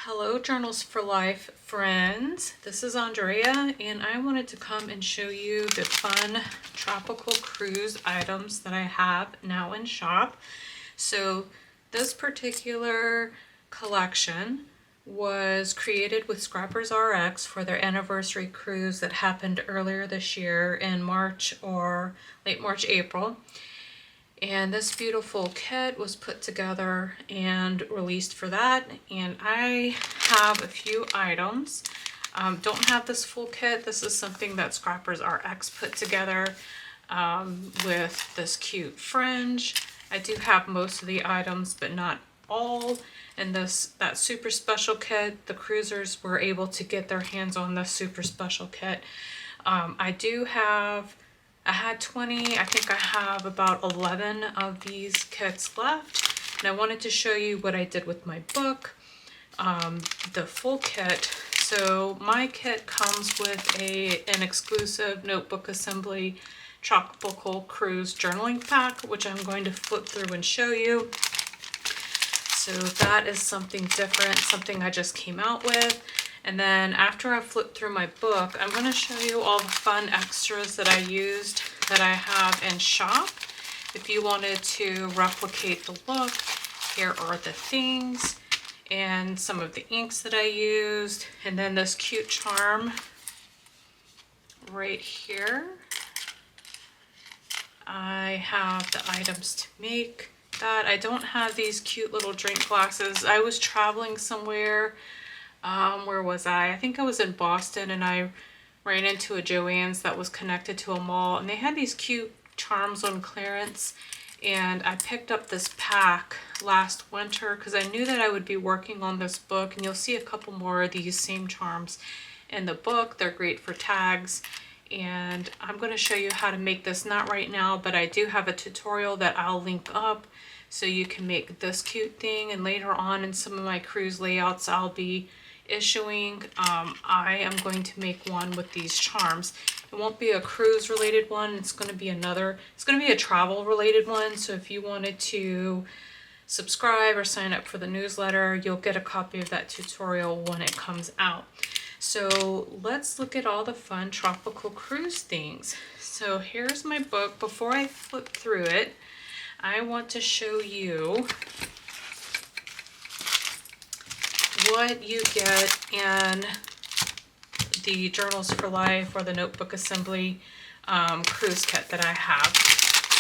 Hello, Journals for Life friends. This is Andrea, and I wanted to come and show you the fun tropical cruise items that I have now in shop. So this particular collection was created with Scrappers RX for their anniversary cruise that happened earlier this year in March or late March, April. And this beautiful kit was put together and released for that. And I have a few items. Don't have this full kit. This is something that Scrappers RX put together with this cute fringe. I do have most of the items, but not all. And that super special kit, the cruisers were able to get their hands on this super special kit. I had 20, I think I have about 11 of these kits left. And I wanted to show you what I did with my book, the full kit. So my kit comes with an exclusive notebook assembly tropical cruise journaling pack, which I'm going to flip through and show you. So that is something different, something I just came out with. And then after I flip through my book, I'm going to show you all the fun extras that I used that I have in shop. If you wanted to replicate the look, here are the things and some of the inks that I used. And then this cute charm right here. I have the items to make that. I don't have these cute little drink glasses. I was traveling somewhere. Where was I? I think I was in Boston, and I ran into a Joann's that was connected to a mall, and they had these cute charms on clearance. And I picked up this pack last winter because I knew that I would be working on this book, and you'll see a couple more of these same charms in the book. They're great for tags, and I'm going to show you how to make this, not right now, but I do have a tutorial that I'll link up so you can make this cute thing. And later on in some of my cruise layouts I'll be issuing, I am going to make one with these charms. It won't be a cruise related one, it's going to be a travel related one. So if you wanted to subscribe or sign up for the newsletter, you'll get a copy of that tutorial when it comes out. So let's look at all the fun tropical cruise things. So here's my book. Before I flip through it, I want to show you what you get in the Journals for Life or the Notebook Assembly cruise kit that I have.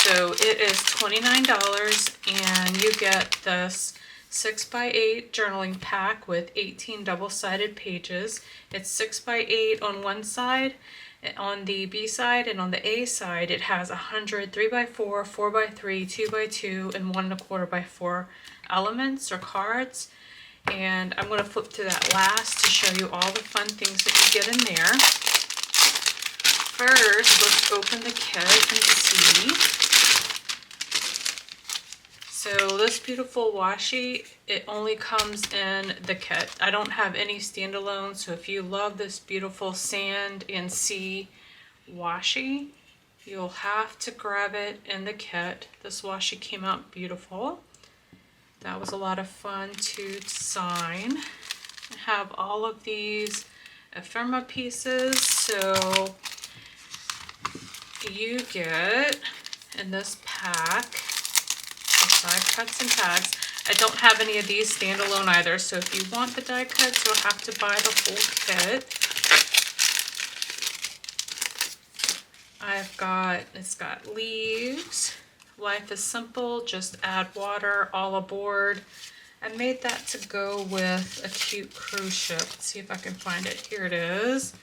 So it is $29, and you get this 6x8 journaling pack with 18 double-sided pages. It's 6x8 on one side, on the B side, and on the A side it has 100 3x4, 4x3, 2x2, and 1 1/4x4 elements or cards. And I'm going to flip to that last to show you all the fun things that you get in there. First, let's open the kit and see. So this beautiful washi, it only comes in the kit. I don't have any standalone, so if you love this beautiful sand and sea washi, you'll have to grab it in the kit. This washi came out beautiful. That was a lot of fun to sign. I have all of these ephemera pieces, so you get in this pack the die cuts and tags. I don't have any of these standalone either, so if you want the die cuts, you'll have to buy the whole kit. It's got leaves. Life is simple, just add water, all aboard. I made that to go with a cute cruise ship. Let's see if I can find it. Here it is.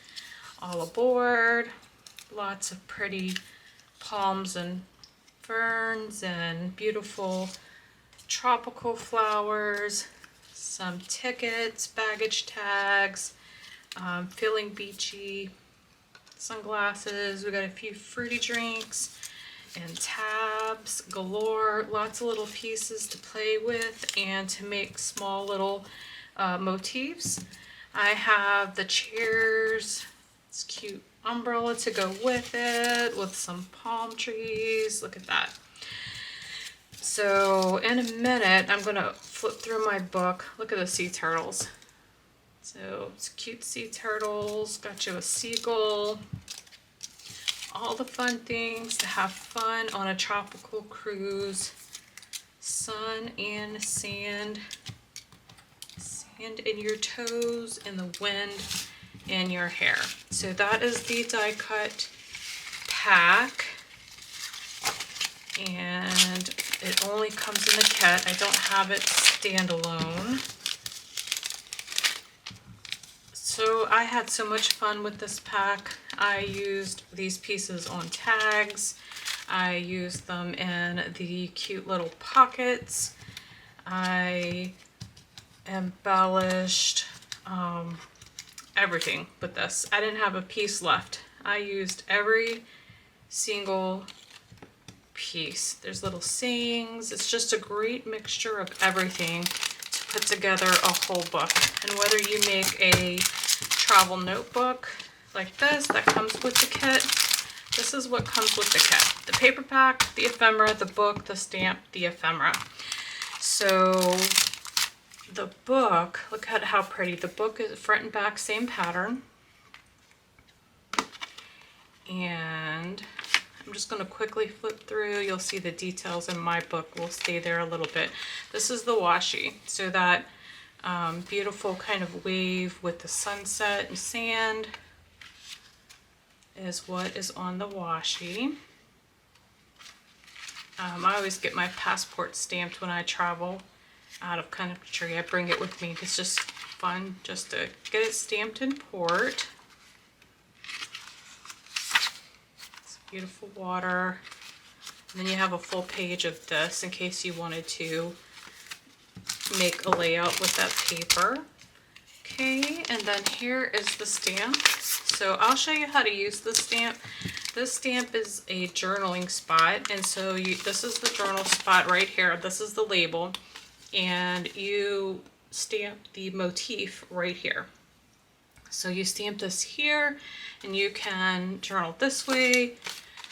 All aboard. Lots of pretty palms and ferns and beautiful tropical flowers. Some tickets, baggage tags, feeling beachy, sunglasses. We got a few fruity drinks and tabs galore, lots of little pieces to play with and to make small little motifs. I have the chairs, it's cute umbrella to go with it, with some palm trees. Look at that. So in a minute, I'm gonna flip through my book. Look at the sea turtles. So it's cutesy turtles, got you a seagull, all the fun things to have fun on a tropical cruise. Sun and sand, sand in your toes and the wind in your hair. So that is the die cut pack, and it only comes in the kit. I don't have it standalone. So I had so much fun with this pack. I used these pieces on tags. I used them in the cute little pockets. I embellished everything with this. I didn't have a piece left. I used every single piece. There's little sayings. It's just a great mixture of everything to put together a whole book. And whether you make a travel notebook like this that comes with the kit, this is what comes with the kit. The paper pack, the ephemera, the book, the stamp, the ephemera. So the book, look at how pretty. The book is front and back, same pattern. And I'm just going to quickly flip through. You'll see the details in my book. We'll stay there a little bit. This is the washi. So that beautiful kind of wave with the sunset and sand is what is on the washi. I always get my passport stamped when I travel out of country. I bring it with me. It's just fun just to get it stamped in port. It's beautiful water. And then you have a full page of this in case you wanted to make a layout with that paper. Okay, and then here is the stamp. So I'll show you how to use the stamp. This stamp is a journaling spot, and so this is the journal spot right here. This is the label, and you stamp the motif right here. So you stamp this here, and you can journal this way.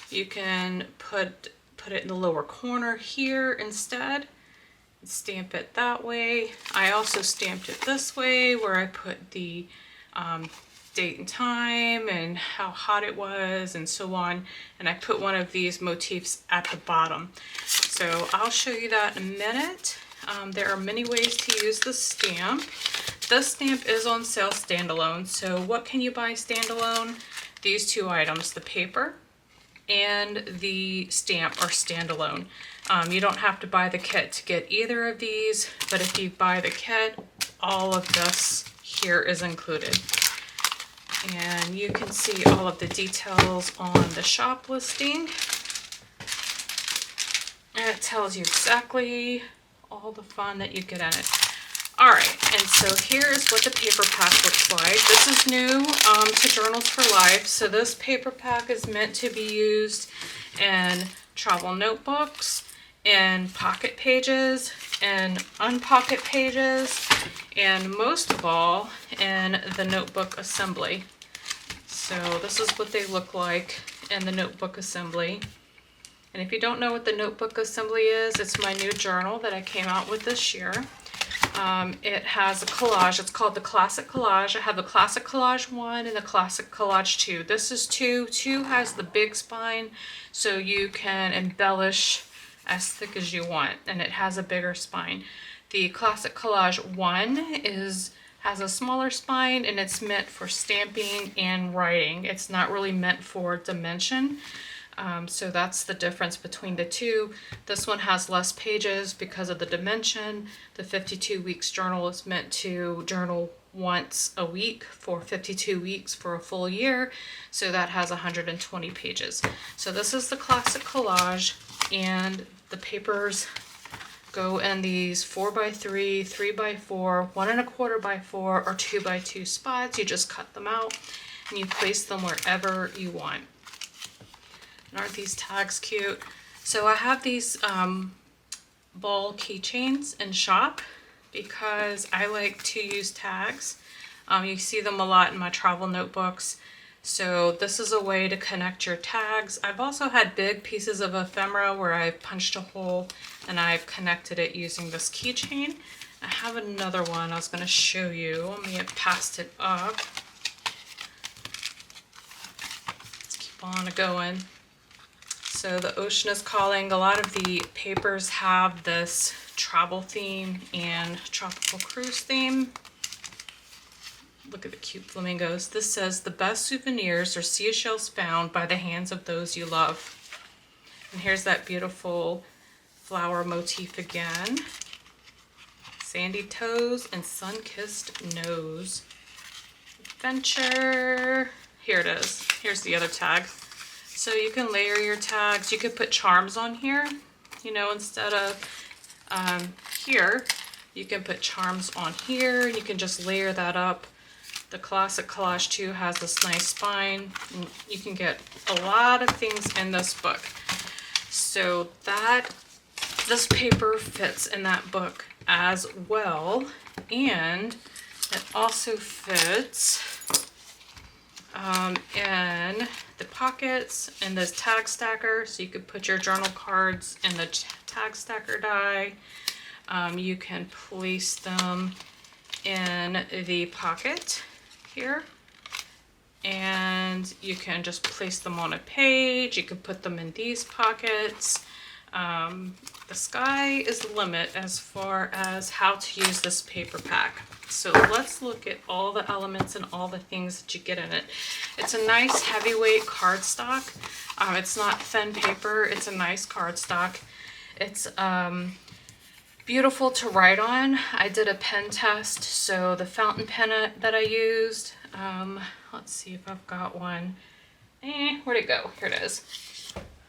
You can put it in the lower corner here instead. Stamp it that way. I also stamped it this way where I put the date and time and how hot it was and so on, and I put one of these motifs at the bottom. So I'll show you that in a minute. There are many ways to use the stamp. This stamp is on sale standalone. So what can you buy standalone? These two items, the paper and the stamp, are standalone. You don't have to buy the kit to get either of these, but if you buy the kit, all of this here is included. And you can see all of the details on the shop listing. And it tells you exactly all the fun that you get in it. All right, and so here is what the paper pack looks like. This is new to Journals for Life. So this paper pack is meant to be used in travel notebooks, in pocket pages, and unpocket pages, and most of all in the notebook assembly. So this is what they look like in the notebook assembly. And if you don't know what the notebook assembly is, it's my new journal that I came out with this year. It has a collage. It's called the Classic Collage. I have the Classic Collage 1 and the Classic Collage 2. This is 2. 2 has the big spine, so you can embellish as thick as you want, and it has a bigger spine. The Classic Collage 1 has a smaller spine, and it's meant for stamping and writing. It's not really meant for dimension. So that's the difference between the two. This one has less pages because of the dimension. The 52 weeks journal is meant to journal once a week for 52 weeks for a full year. So that has 120 pages. So this is the Classic Collage, and the papers go in these 4x3, 3x4, 1¼ by 4, or 2x2 spots. You just cut them out and you place them wherever you want. And aren't these tags cute? So I have these ball keychains in shop because I like to use tags. You see them a lot in my travel notebooks. So this is a way to connect your tags. I've also had big pieces of ephemera where I've punched a hole and I've connected it using this keychain. I have another one I was going to show you. Let me get past it up. Let's keep on going. So the ocean is calling. A lot of the papers have this travel theme and tropical cruise theme. Look at the cute flamingos. This says the best souvenirs are seashells found by the hands of those you love. And here's that beautiful flower motif again. Sandy toes and sun-kissed nose. Adventure. Here it is. Here's the other tag. So you can layer your tags. You could put charms on here, you know, instead of here. You can put charms on here. You can just layer that up. The Classic Collage 2 has this nice spine. And you can get a lot of things in this book. So this paper fits in that book as well. And it also fits in the pockets and this tag stacker. So you could put your journal cards in the tag stacker die. You can place them in the pocket here, and you can just place them on a page. You can put them in these pockets. The sky is the limit as far as how to use this paper pack. So let's look at all the elements and all the things that you get in it. It's a nice heavyweight cardstock. It's not thin paper, it's a nice cardstock. It's beautiful to write on. I did a pen test, so the fountain pen that I used, let's see if I've got one. Where'd it go? Here it is.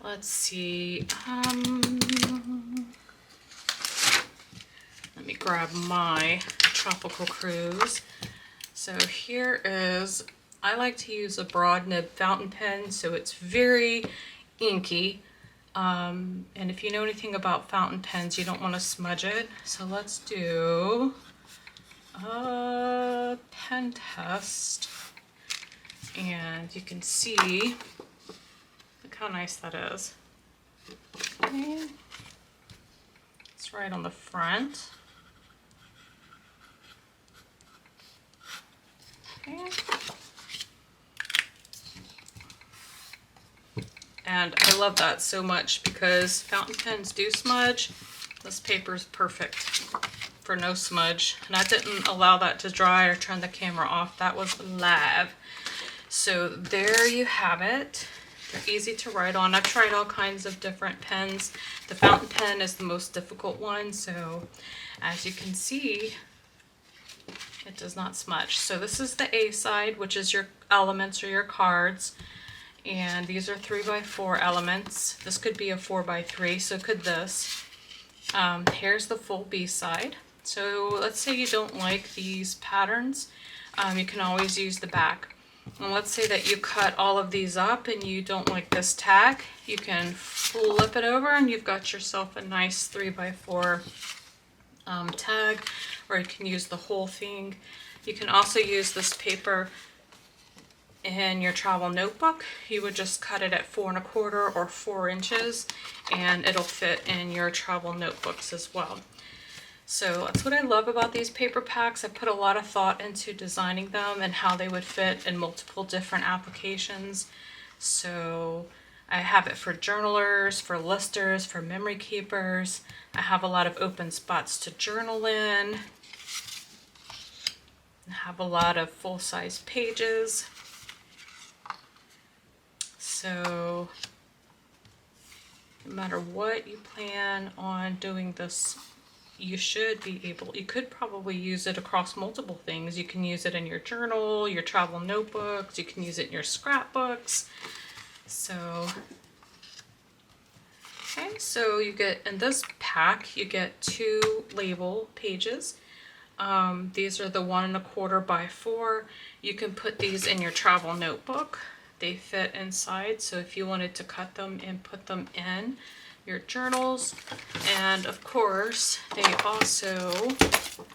Let's see. Let me grab my Tropical Cruise. So here is, I like to use a broad nib fountain pen, so it's very inky. And if you know anything about fountain pens, you don't want to smudge it. So let's do a pen test. And you can see, look how nice that is. Okay. It's right on the front. Okay. And I love that so much because fountain pens do smudge. This paper is perfect for no smudge. And I didn't allow that to dry or turn the camera off. That was live. So there you have it. They're easy to write on. I've tried all kinds of different pens. The fountain pen is the most difficult one. So as you can see, it does not smudge. So this is the A side, which is your elements or your cards. And these are 3x4 elements. This could be a 4x3, so could this. Here's the full B side. So let's say you don't like these patterns. You can always use the back. And let's say that you cut all of these up and you don't like this tag. You can flip it over and you've got yourself a nice 3x4 tag, or you can use the whole thing. You can also use this paper in your travel notebook. You would just cut it at 4 1/4 or 4 inches, and it'll fit in your travel notebooks as well. So that's what I love about these paper packs. I put a lot of thought into designing them and how they would fit in multiple different applications. So I have it for journalers, for listers, for memory keepers. I have a lot of open spots to journal in. I have a lot of full-size pages. So no matter what you plan on doing this, you should be able, you could probably use it across multiple things. You can use it in your journal, your travel notebooks, you can use it in your scrapbooks. So, okay, so you get, in this pack, you get 2 label pages. These are the 1 1/4 by 4. You can put these in your travel notebook. They fit inside, so if you wanted to cut them and put them in your journals. And of course, they also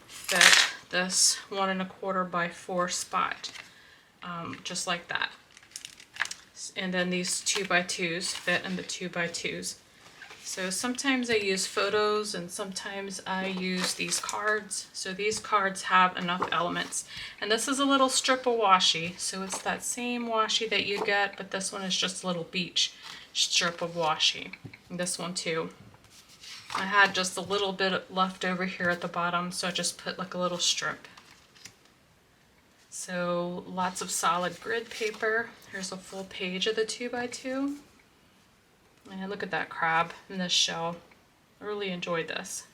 fit this 1 1/4 by 4 spot, just like that. And then these 2x2s fit in the 2x2s. So sometimes I use photos and sometimes I use these cards. So these cards have enough elements. And this is a little strip of washi. So it's that same washi that you get, but this one is just a little beach strip of washi. And this one too. I had just a little bit left over here at the bottom, so I just put like a little strip. So lots of solid grid paper. Here's a full page of the 2x2. And look at that crab in this shell. I really enjoyed this.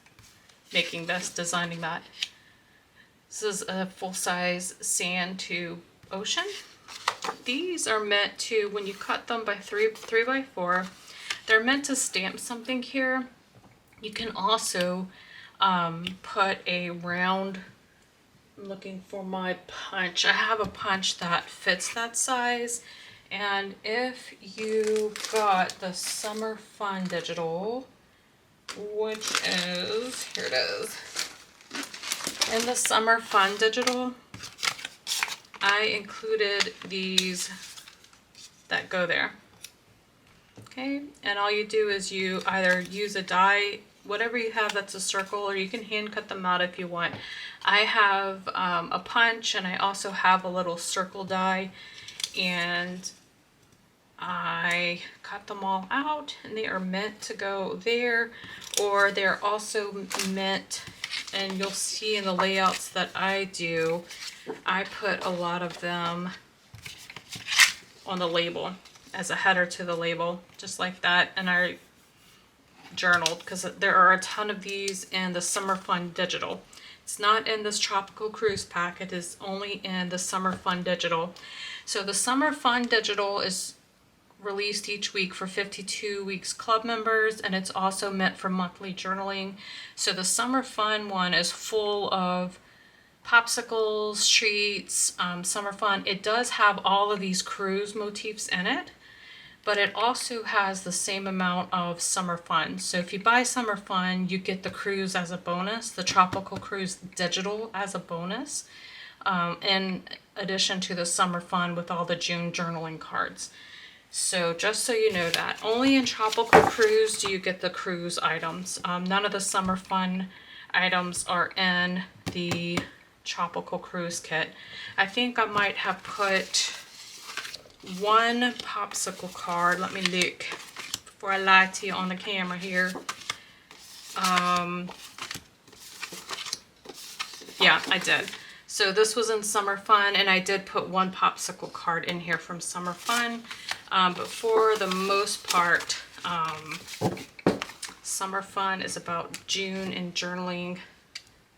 Making this, designing that. This is a full-size sand to ocean. These are meant to, when you cut them by 3x4, they're meant to stamp something here. You can also put a round, I'm looking for my punch. I have a punch that fits that size. And if you got the Summer Fun Digital, which is, here it is. In the Summer Fun Digital, I included these that go there. Okay, and all you do is you either use a die, whatever you have that's a circle, or you can hand cut them out if you want. I have a punch, and I also have a little circle die, and I cut them all out, and they are meant to go there, or they're also meant, and you'll see in the layouts that I do, I put a lot of them on the label as a header to the label, just like that. And I journaled because there are a ton of these in the Summer Fun Digital. It's not in this Tropical Cruise pack, it is only in the Summer Fun Digital. So the Summer Fun Digital is released each week for 52 Weeks Club members, and it's also meant for monthly journaling. So the Summer Fun one is full of popsicles, treats, summer fun. It does have all of these cruise motifs in it, but it also has the same amount of summer fun. So if you buy Summer Fun, you get the cruise as a bonus, the Tropical Cruise Digital as a bonus, in addition to the Summer Fun with all the June journaling cards. So just so you know that, only in Tropical Cruise do you get the cruise items. None of the Summer Fun items are in the Tropical Cruise kit. I think I might have put one popsicle card. Let me look before I lie to you on the camera here. Yeah, I did. So this was in Summer Fun, and I did put one popsicle card in here from Summer Fun. But for the most part, Summer Fun is about June and journaling.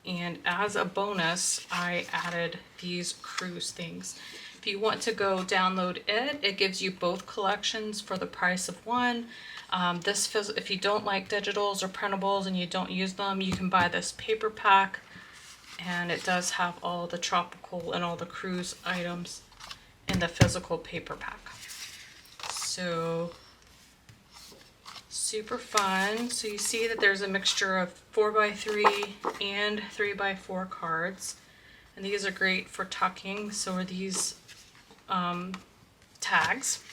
And as a bonus, I added these cruise things. If you want to go download it, it gives you both collections for the price of one. If you don't like digitals or printables and you don't use them, you can buy this paper pack. And it does have all the tropical and all the cruise items in the physical paper pack. So super fun. So you see that there's a mixture of 4x3 and 3x4 cards. And these are great for tucking. So are these tags.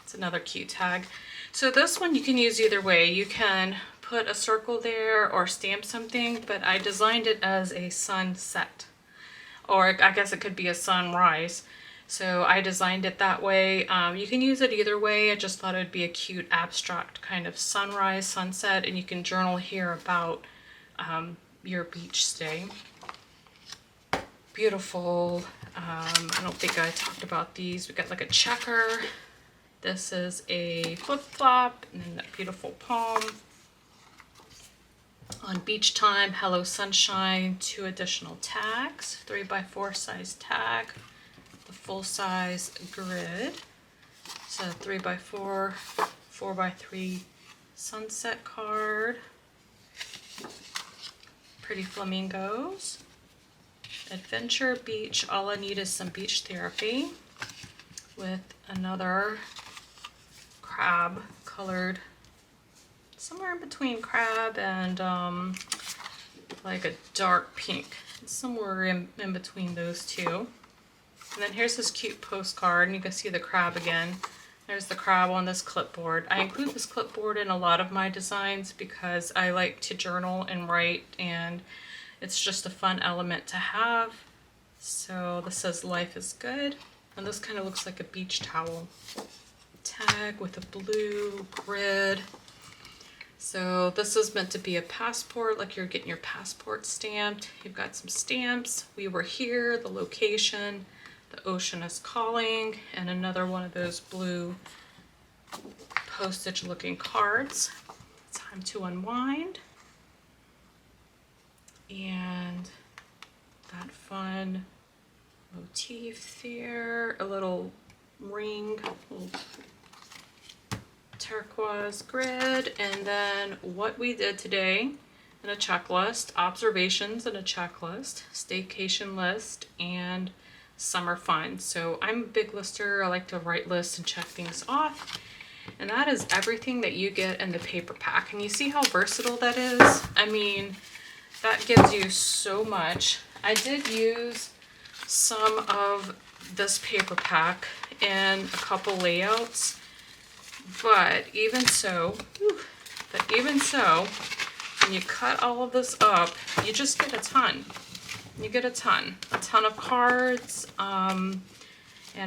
It's another cute tag. So this one you can use either way. You can put a circle there or stamp something, but I designed it as a sunset, or I guess it could be a sunrise. So I designed it that way. You can use it either way. I just thought it would be a cute abstract kind of sunrise, sunset, and you can journal here about your beach stay. Beautiful. I don't think I talked about these. We got like a checker. This is a flip-flop, and then that beautiful palm. On beach time, hello sunshine, 2 additional tags, 3x4 size tag, the full size grid, so 3x4, 4x3 sunset card, pretty flamingos, adventure beach, all I need is some beach therapy, with another crab colored, somewhere in between crab and like a dark pink, somewhere in between those two. And then here's this cute postcard, and you can see the crab again There's the crab on this clipboard. I include this clipboard in a lot of my designs because I like to journal and write, and it's just a fun element to have. So this says life is good, and this kind of looks like a beach towel. Tag with a blue grid. So this is meant to be a passport, like you're getting your passport stamped. You've got some stamps. We were here, the location, the ocean is calling, and another one of those blue postage looking cards. Time to unwind. And that fun motif there, a little ring, little turquoise grid, and then what we did today in a checklist, observations and a checklist, staycation list, and summer fun. So I'm a big lister. I like to write lists and check things off. And that is everything that you get in the paper pack. And you see how versatile that is? I mean, that gives you so much. I did use some of this paper pack in a couple layouts, but even so, when you cut all of this up, you just get a ton. You get a ton of cards, and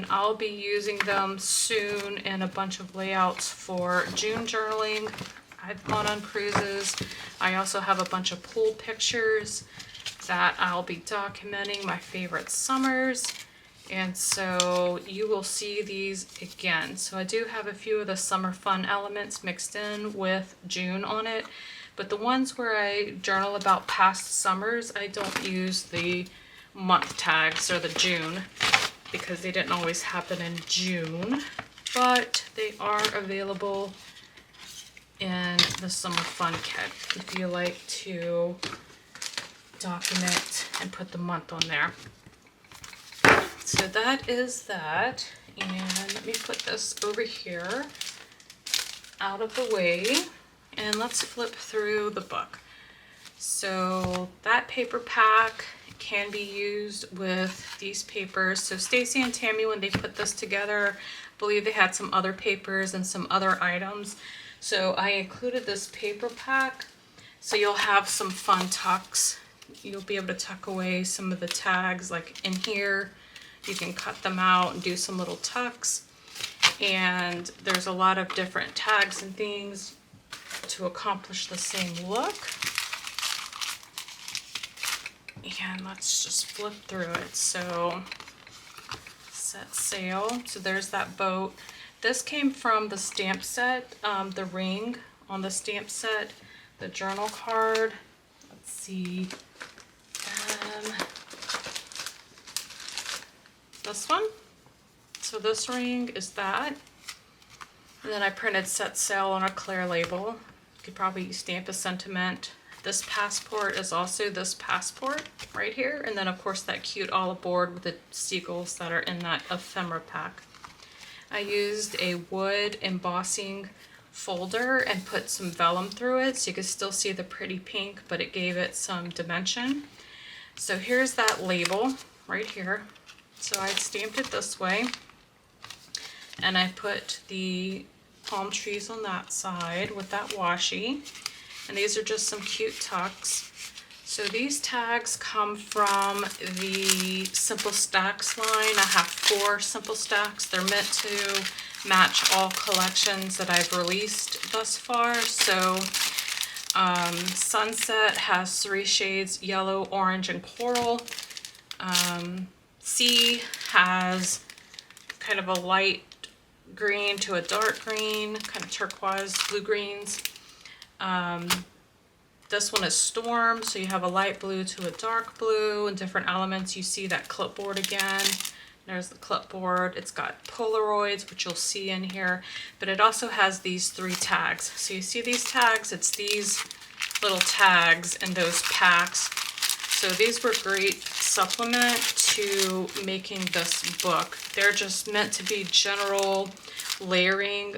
I'll be using them soon in a bunch of layouts for June journaling. I've gone on cruises. I also have a bunch of pool pictures that I'll be documenting my favorite summers. And so you will see these again. So I do have a few of the summer fun elements mixed in with June on it. But the ones where I journal about past summers, I don't use the month tags or the June because they didn't always happen in June. But they are available in the summer fun kit if you like to document and put the month on there. So that is that, and let me put this over here out of the way, and let's flip through the book. So that paper pack can be used with these papers. So Stacy and Tammy, when they put this together, I believe they had some other papers and some other items. So I included this paper pack, so you'll have some fun tucks. You'll be able to tuck away some of the tags like in here. You can cut them out and do some little tucks. And there's a lot of different tags and things to accomplish the same look. And let's just flip through it. So set sail. So there's that boat. This came from the stamp set, the ring on the stamp set, the journal card. Let's see. This one. So this ring is that. And then I printed set sail on a clear label. You could probably stamp a sentiment. This passport is also this passport right here. And then of course that cute olive board with the seagulls that are in that ephemera pack. I used a wood embossing folder and put some vellum through it so you could still see the pretty pink, but it gave it some dimension. So here's that label right here. So I stamped it this way, and I put the palm trees on that side with that washi, and these are just some cute tucks. So these tags come from the Simple Stacks line. I have 4 Simple Stacks. They're meant to match all collections that I've released thus far. So Sunset has 3 shades, yellow, orange, and coral. Sea has kind of a light green to a dark green, kind of turquoise, blue greens. This one is Storm, so you have a light blue to a dark blue and different elements. You see that clipboard again. There's the clipboard. It's got Polaroids, which you'll see in here, but it also has these 3 tags. So you see these tags? It's these little tags in those packs. So these were great supplement to making this book. They're just meant to be general layering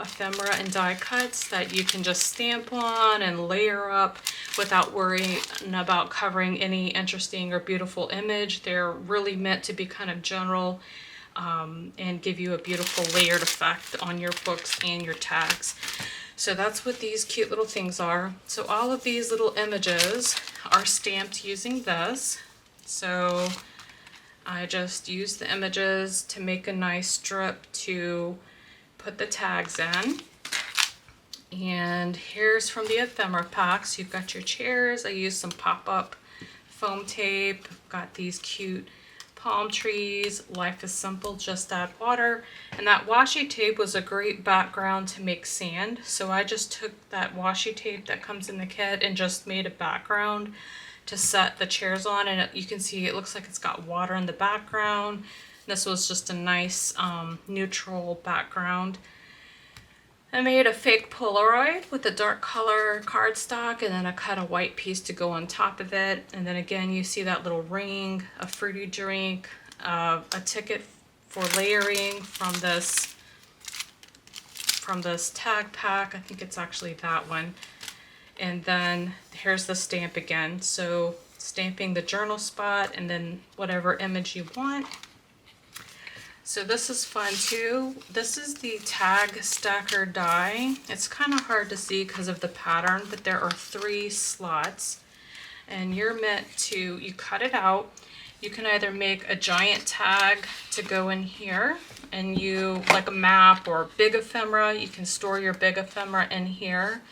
ephemera and die cuts that you can just stamp on and layer up without worrying about covering any interesting or beautiful image. They're really meant to be kind of general and give you a beautiful layered effect on your books and your tags. So that's what these cute little things are. So all of these little images are stamped using this. So I just use the images to make a nice strip to put the tags in. And here's from the ephemera packs. You've got your chairs. I used some pop-up foam tape. Got these cute palm trees. Life is simple, just add water. And that washi tape was a great background to make sand. So I just took that washi tape that comes in the kit and just made a background to set the chairs on. And you can see it looks like it's got water in the background. This was just a nice neutral background. I made a fake Polaroid with a dark color cardstock, and then I cut a white piece to go on top of it. And then again, you see that little ring, a fruity drink, a ticket for layering from this tag pack. I think it's actually that one. And then here's the stamp again. So stamping the journal spot and then whatever image you want. So this is fun too. This is the tag stacker die. It's kind of hard to see because of the pattern, but there are 3 slots and you're meant to, you cut it out. You can either make a giant tag to go in here and you, like a map or big ephemera, you can store your big ephemera in here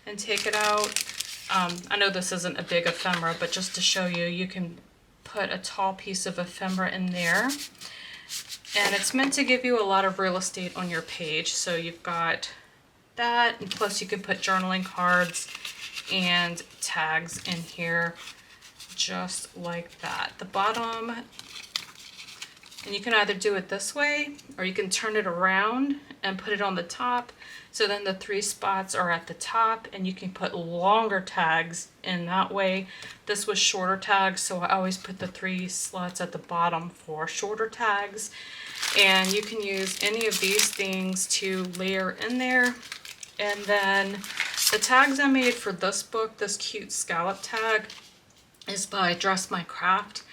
and take it out. I know this isn't a big ephemera, but just to show you, you can put a tall piece of ephemera in there. And it's meant to give you a lot of real estate on your page. So you've got that, and plus you can put journaling cards and tags in here just like that. The bottom, and you can either do it this way or you can turn it around and put it on the top. So then the 3 spots are at the top and you can put longer tags in that way. This was shorter tags, so I always put the 3 slots at the bottom for shorter tags. And you can use any of these things to layer in there. And then the tags I made for this book, this cute scallop tag, is by Dress My Craft.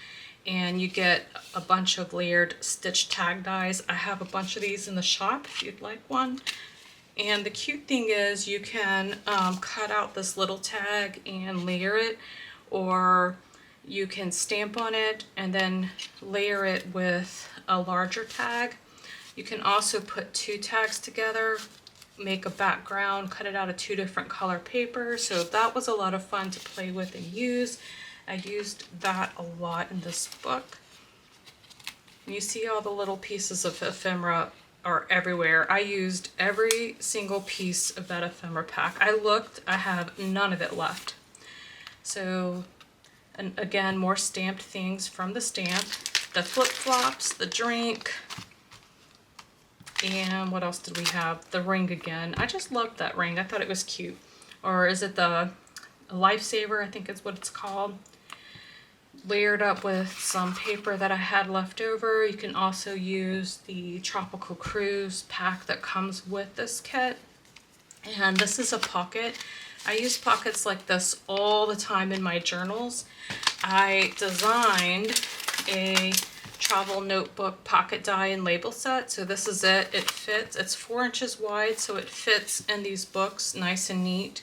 And you get a bunch of layered stitch tag dies. I have a bunch of these in the shop if you'd like one. And the cute thing is you can cut out this little tag and layer it, or you can stamp on it and then layer it with a larger tag. You can also put 2 tags together, make a background, cut it out of 2 different color paper. So that was a lot of fun to play with and use. I used that a lot in this book. You see all the little pieces of ephemera are everywhere. I used every single piece of that ephemera pack. I looked, I have none of it left. So, and again, more stamped things from the stamp. The flip-flops, the drink, and what else did we have? The ring again. I just loved that ring. I thought it was cute. Or is it the Lifesaver, I think is what it's called. Layered up with some paper that I had left over. You can also use the Tropical Cruise pack that comes with this kit. And this is a pocket. I use pockets like this all the time in my journals. I designed a travel notebook pocket die and label set. So this is it. It fits. It's 4 inches wide, so it fits in these books nice and neat.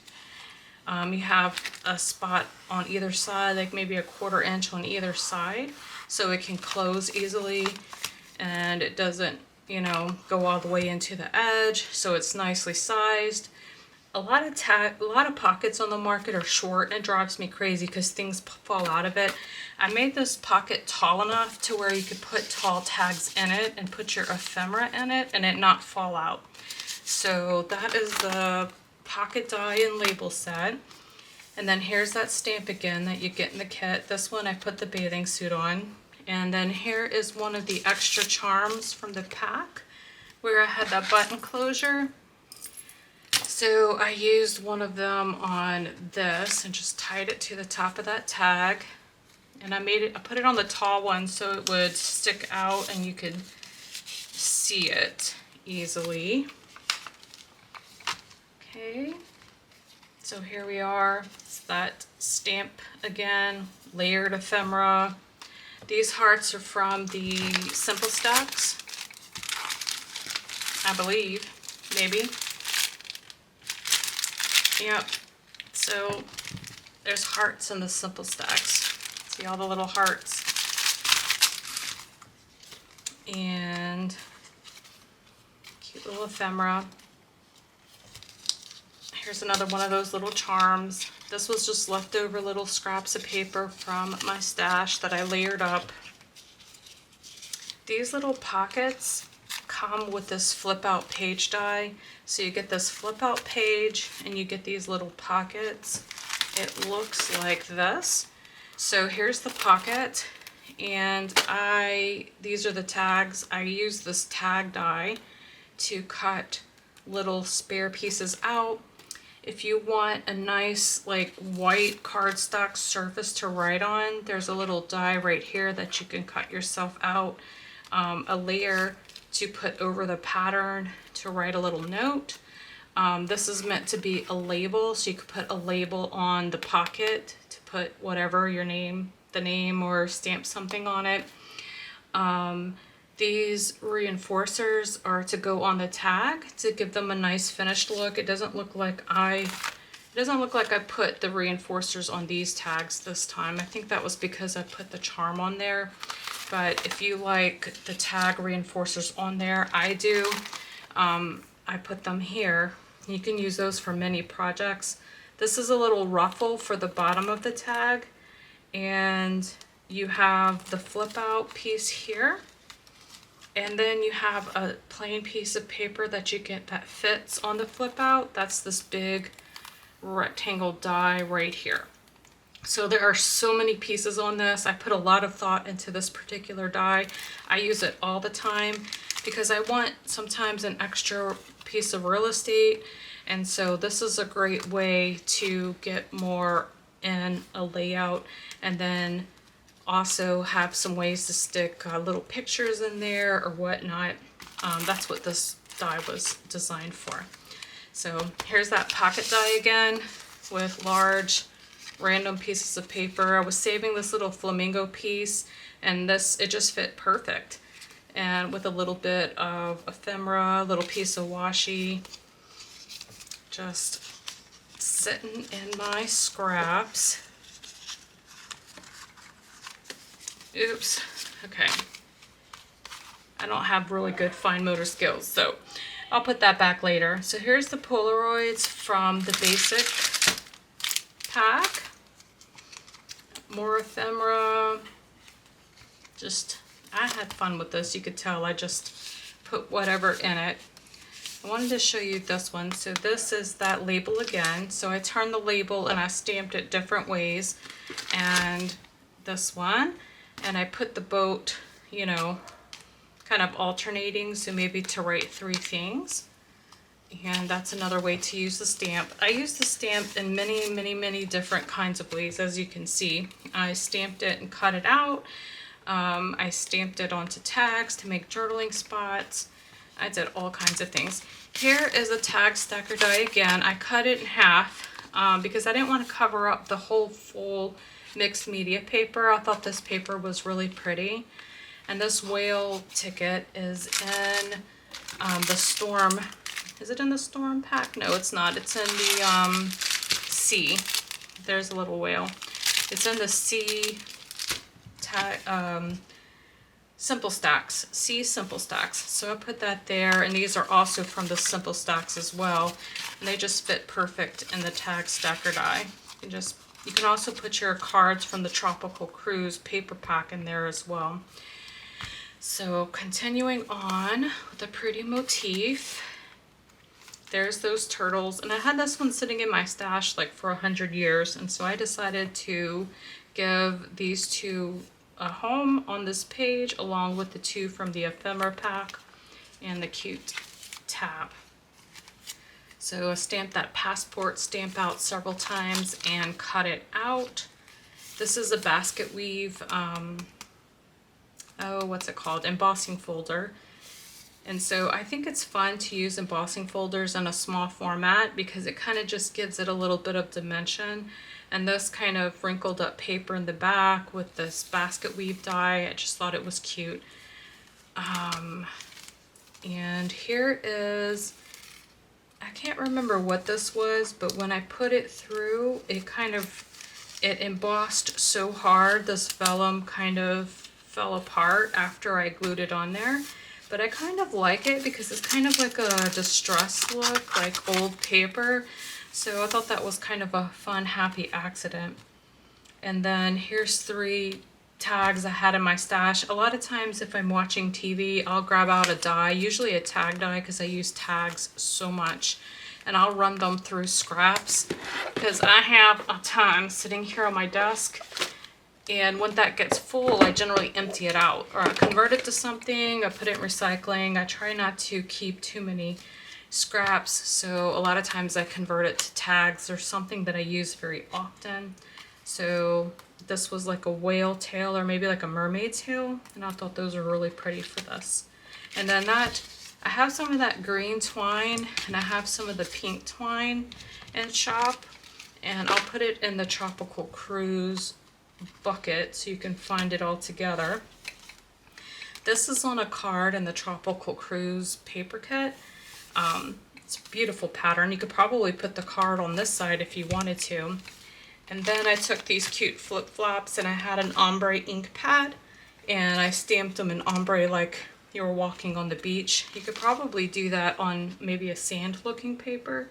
You have a spot on either side, like maybe a 1/4 inch on either side, so it can close easily and it doesn't, you know, go all the way into the edge, so it's nicely sized. A lot of pockets on the market are short, and it drives me crazy because things fall out of it. I made this pocket tall enough to where you could put tall tags in it and put your ephemera in it and it not fall out. So that is the pocket die and label set. And then here's that stamp again that you get in the kit. This one I put the bathing suit on. And then here is one of the extra charms from the pack where I had that button closure. So I used one of them on this and just tied it to the top of that tag. And I put it on the tall one so it would stick out and you could see it easily. Okay, so here we are. It's that stamp again, layered ephemera. These hearts are from the Simple Stacks. I believe, maybe. Yep. So there's hearts in the Simple Stacks. See all the little hearts. And cute little ephemera. Here's another one of those little charms. This was just leftover little scraps of paper from my stash that I layered up. These little pockets come with this flip out page die. So you get this flip out page and you get these little pockets. It looks like this. So here's the pocket, and these are the tags. I use this tag die to cut little spare pieces out. If you want a nice like white cardstock surface to write on, there's a little die right here that you can cut yourself out. A layer to put over the pattern to write a little note. This is meant to be a label, so you could put a label on the pocket to put whatever your name, the name, or stamp something on it. These reinforcers are to go on the tag to give them a nice finished look. It doesn't look like I put the reinforcers on these tags this time. I think that was because I put the charm on there. But if you like the tag reinforcers on there, I do. I put them here. You can use those for many projects. This is a little ruffle for the bottom of the tag. And you have the flip out piece here. And then you have a plain piece of paper that you get that fits on the flip out. That's this big rectangle die right here. So there are so many pieces on this. I put a lot of thought into this particular die. I use it all the time because I want sometimes an extra piece of real estate. And so this is a great way to get more in a layout, and then also have some ways to stick little pictures in there or whatnot. That's what this die was designed for. So here's that pocket die again with large random pieces of paper. I was saving this little flamingo piece, and it just fit perfect. And with a little bit of ephemera, a little piece of washi, just sitting in my scraps. Oops, okay. I don't have really good fine motor skills, so I'll put that back later. So here's the Polaroids from the basic pack. More ephemera. I had fun with this. You could tell I just put whatever in it. I wanted to show you this one. So this is that label again. So I turned the label and I stamped it different ways. And this one. And I put the boat, you know, kind of alternating. So maybe to write 3 things. And that's another way to use the stamp. I use the stamp in many, many, many different kinds of ways, as you can see. I stamped it and cut it out. I stamped it onto tags to make journaling spots. I did all kinds of things. Here is a tag stacker die again. I cut it in half because I didn't want to cover up the whole full mixed media paper. I thought this paper was really pretty. And this whale ticket is in the Storm. Is it in the Storm pack? No, it's not. It's in the C. There's a little whale. It's in the C Simple Stacks. C Simple Stacks. So I put that there, and these are also from the Simple Stacks as well. And they just fit perfect in the tag stacker die. You can also put your cards from the Tropical Cruise paper pack in there as well. So continuing on with a pretty motif. There's those turtles, and I had this one sitting in my stash like for 100 years, and so I decided to give these 2 a home on this page, along with the 2 from the ephemera pack and the cute tab. So I stamped that passport stamp out several times and cut it out. This is a basket weave, what's it called? Embossing folder. And so I think it's fun to use embossing folders in a small format because it kind of just gives it a little bit of dimension. And this kind of wrinkled up paper in the back with this basket weave die, I just thought it was cute. And here is, I can't remember what this was, but when I put it through, it embossed so hard, this vellum kind of fell apart after I glued it on there. But I kind of like it because it's kind of like a distressed look, like old paper. So I thought that was kind of a fun, happy accident. And then here's 3 tags I had in my stash. A lot of times if I'm watching TV, I'll grab out a die, usually a tag die because I use tags so much. And I'll run them through scraps because I have a ton sitting here on my desk. And when that gets full, I generally empty it out or I convert it to something, I put it in recycling. I try not to keep too many scraps, so a lot of times I convert it to tags or something that I use very often. So this was like a whale tail or maybe like a mermaid tail, and I thought those were really pretty for this. And then I have some of that green twine and I have some of the pink twine in shop, and I'll put it in the Tropical Cruise bucket so you can find it all together. This is on a card in the Tropical Cruise paper kit. It's a beautiful pattern. You could probably put the card on this side if you wanted to. And then I took these cute flip-flops and I had an ombre ink pad and I stamped them in ombre like you were walking on the beach. You could probably do that on maybe a sand looking paper.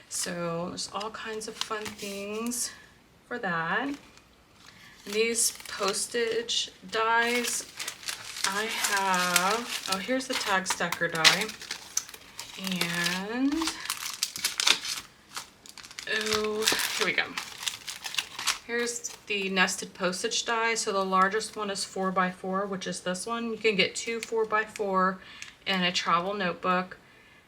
So there's all kinds of fun things for that. And these postage dies, I have, oh, here's the tag stacker die. And, oh, here we go. Here's the nested postage die. So the largest one is 4x4, which is this one. You can get 2 4x4 in a travel notebook.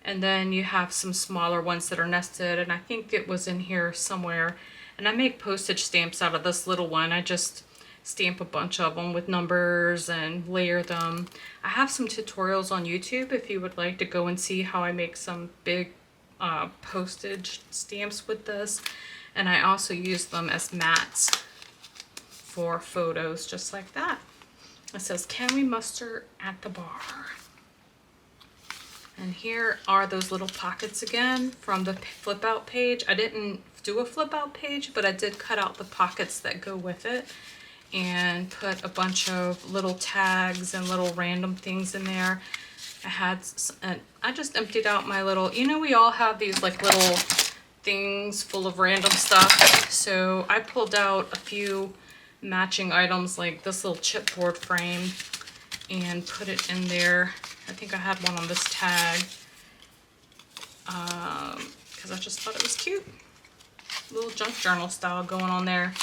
And then you have some smaller ones that are nested, and I think it was in here somewhere. And I make postage stamps out of this little one. I just stamp a bunch of them with numbers and layer them. I have some tutorials on YouTube if you would like to go and see how I make some big postage stamps with this. And I also use them as mats for photos, just like that. It says, "Can we muster at the bar?" And here are those little pockets again from the flip out page. I didn't do a flip out page, but I did cut out the pockets that go with it and put a bunch of little tags and little random things in there. I just emptied out my little, you know, we all have these like little things full of random stuff. So I pulled out a few matching items like this little chipboard frame and put it in there. I think I had one on this tag because I just thought it was cute. Little junk journal style going on there.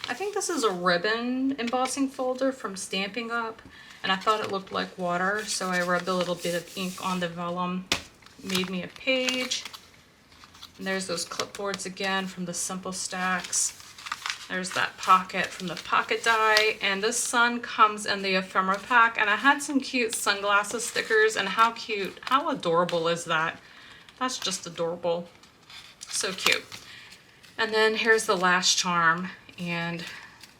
I think this is a ribbon embossing folder from Stampin' Up, and I thought it looked like water, so I rubbed a little bit of ink on the vellum, made me a page. And there's those clipboards again from the Simple Stacks. There's that pocket from the pocket die, and this sun comes in the ephemera pack, and I had some cute sunglasses stickers, and how cute, how adorable is that? That's just adorable. So cute. And then here's the last charm and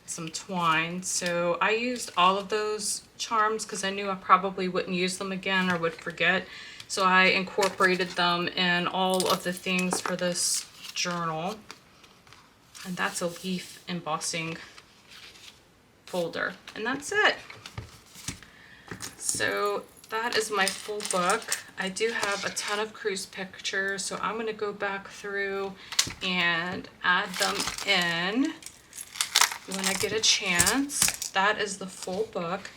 some twine. So I used all of those charms because I knew I probably wouldn't use them again or would forget. So I incorporated them in all of the things for this journal. And that's a leaf embossing folder. And that's it. So that is my full book. I do have a ton of cruise pictures, so I'm going to go back through and add them in when I get a chance. That is the full book.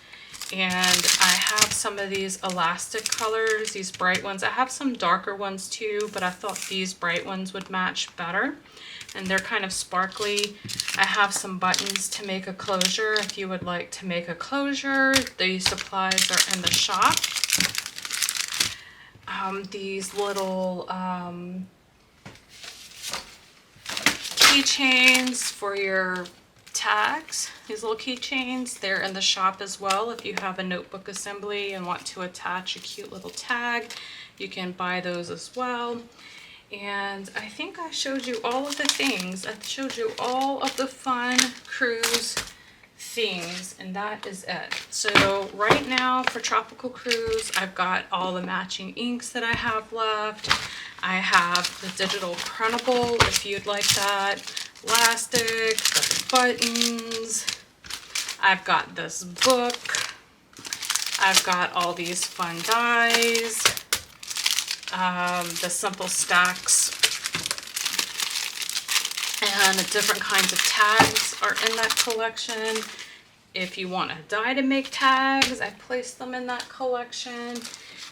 And I have some of these elastic colors, these bright ones. I have some darker ones too, but I thought these bright ones would match better. And they're kind of sparkly. I have some buttons to make a closure if you would like to make a closure. These supplies are in the shop. These little keychains for your tags. These little keychains, they're in the shop as well. If you have a notebook assembly and want to attach a cute little tag, you can buy those as well. And I think I showed you all of the things. I showed you all of the fun cruise things, and that is it. So right now for Tropical Cruise, I've got all the matching inks that I have left. I have the digital printable if you'd like that, elastic, the buttons. I've got this book. I've got all these fun dies, the simple stacks, and the different kinds of tags are in that collection. If you want a die to make tags, I placed them in that collection.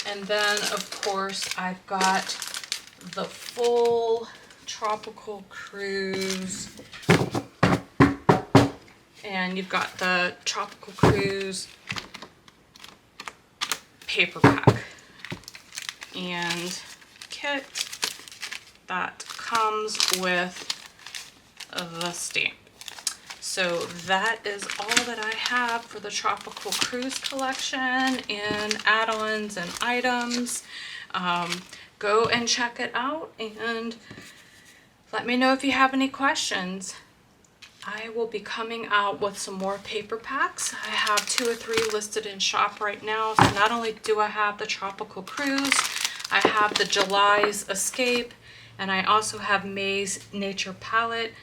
And then of course I've got the full Tropical Cruise, and you've got the Tropical Cruise paper pack and kit that comes with the stamp. So that is all that I have for the Tropical Cruise collection in add-ons and items. Go and check it out and let me know if you have any questions. I will be coming out with some more paper packs. I have 2 or 3 listed in shop right now. So not only do I have the Tropical Cruise, I have the July's Escape, and I also have May's Nature Palette.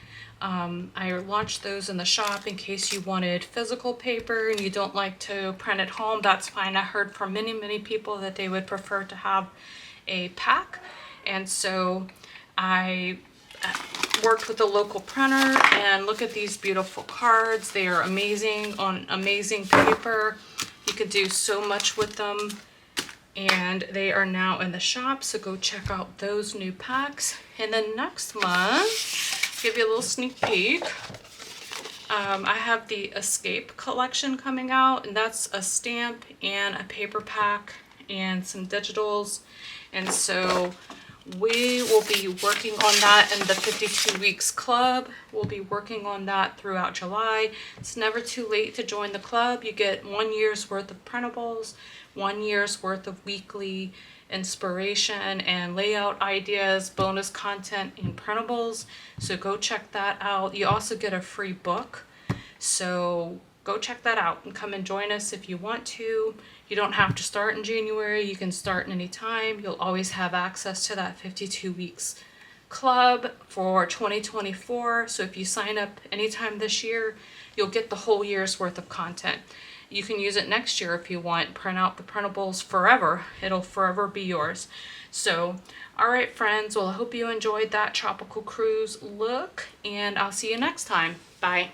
I launched those in the shop in case you wanted physical paper and you don't like to print at home. That's fine. I heard from many people that they would prefer to have a pack, and so I worked with a local printer, and look at these beautiful cards. They are amazing on amazing paper. You could do so much with them, and they are now in the shop, so go check out those new packs. And then next month, give you a little sneak peek, I have the Escape collection coming out, and that's a stamp and a paper pack and some digitals. And so we will be working on that in the 52 Weeks Club. We'll be working on that throughout July. It's never too late to join the club. You get 1 year's worth of printables, 1 year's worth of weekly inspiration and layout ideas, bonus content in printables. So go check that out. You also get a free book. So go check that out and come and join us if you want to. You don't have to start in January. You can start any time. You'll always have access to that 52 Weeks Club for 2024. So if you sign up anytime this year, you'll get the whole year's worth of content. You can use it next year if you want. Print out the printables forever. It'll forever be yours. So, all right, friends. Well, I hope you enjoyed that Tropical Cruise look, and I'll see you next time. Bye.